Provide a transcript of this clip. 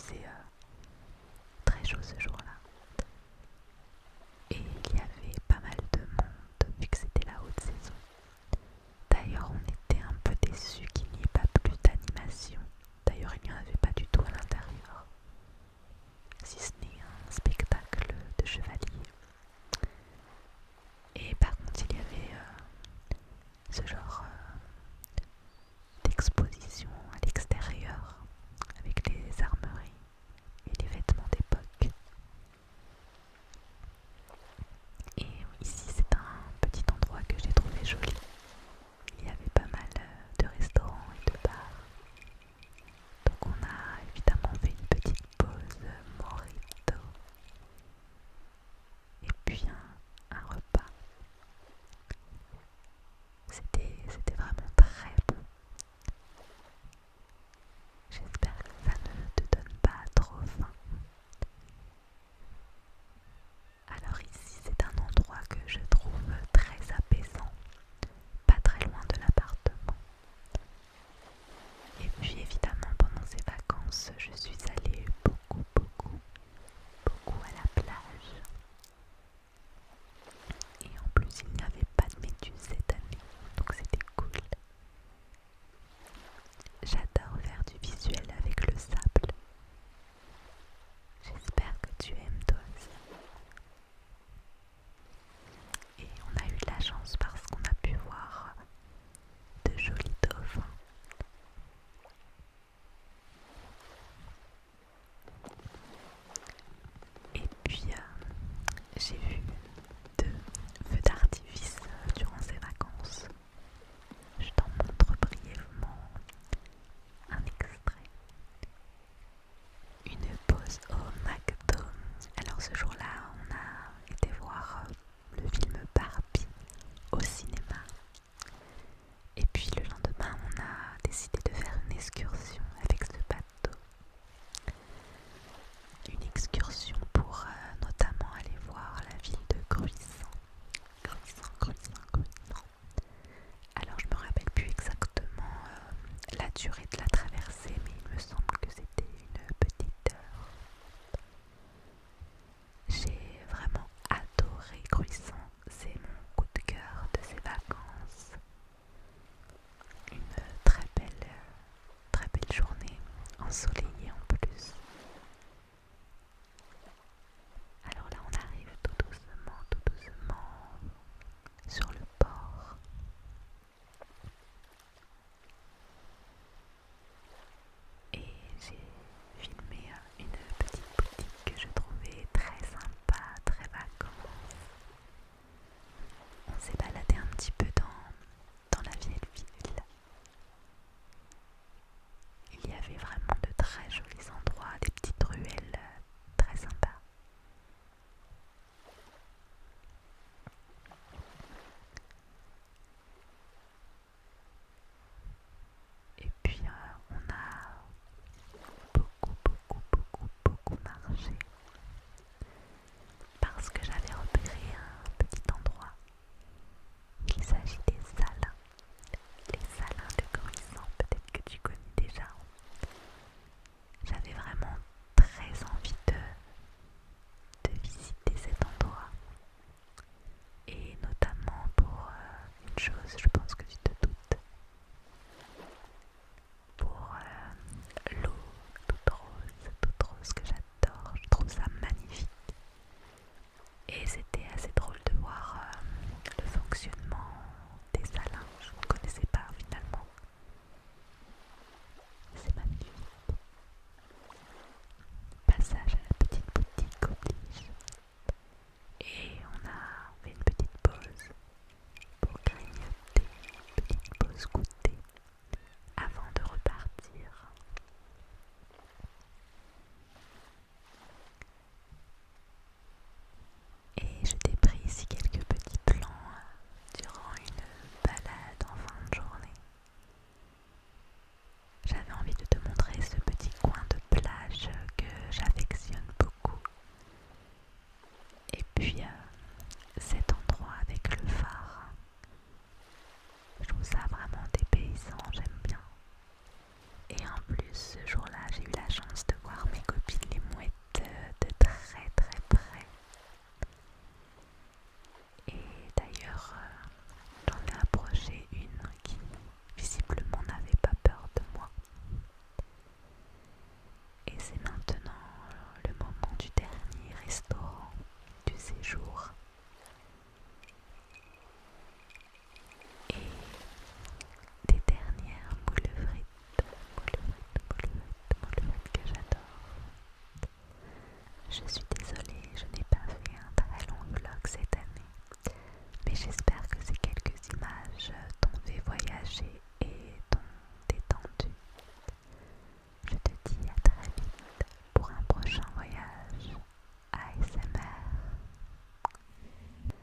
faisait très chaud ce jour-là. Et il y avait pas mal de monde vu que c'était la haute saison. D'ailleurs, on était un peu déçus qu'il n'y ait pas plus d'animation. D'ailleurs, il n'y en avait pas du tout à l'intérieur, si ce n'est un spectacle de chevalier. Et par contre, il y avait ce genre d'exposition à l'extérieur avec les armeries et les vêtements d'époque. Et ici, c'est un petit endroit que j'ai trouvé joli. Il y avait pas mal de restaurants et de bars. Donc on a évidemment fait une petite pause mojito et puis un repas. C'était vraiment très bon. J'espère que ça ne te donne pas trop faim. Alors ici c'est un endroit que je trouve très apaisant, pas très loin de l'appartement. Et puis évidemment pendant ces vacances je suis allée beaucoup à la plage. Et en plus il n'y avait pas de méduses cette année, donc c'était cool. J'adore faire du visuel avec le sable. J'espère que tu aimes toi aussi. Et on a eu de la chance parce qu'on a pu voir de jolis dauphins. Et puis j'ai vu deux feux d'artifice durant ces vacances. Je t'en montre brièvement un extrait. Une pause au McDo. Alors ce jour-là, on a été voir le film Barbie au cinéma. Et puis le lendemain, on a décidé de faire une excursion avec ce bateau. Une excursion pour notamment aller voir la ville de Gruissan. Gruissan. Alors je me rappelle plus exactement la durée de la traversée, mais il me semble que c'était une petite heure. J'ai vraiment adoré Gruissan, c'est mon coup de cœur de ces vacances. Une très belle journée, ensoleillée en plus. Alors là on arrive tout doucement sur le port. Et j'ai filmé une petite boutique que je trouvais très sympa, très vacances. On s'est baladé un petit peu dans la vieille ville. Il y avait vraiment de très jolis endroits, des petites ruelles très sympas. Et puis on a beaucoup marché parce que j'avais repéré un petit endroit. Il s'agit des salins. Les salins de Gruissan, peut-être que tu connais déjà. J'avais vraiment très envie de visiter cet endroit. Et notamment pour une chose, je pense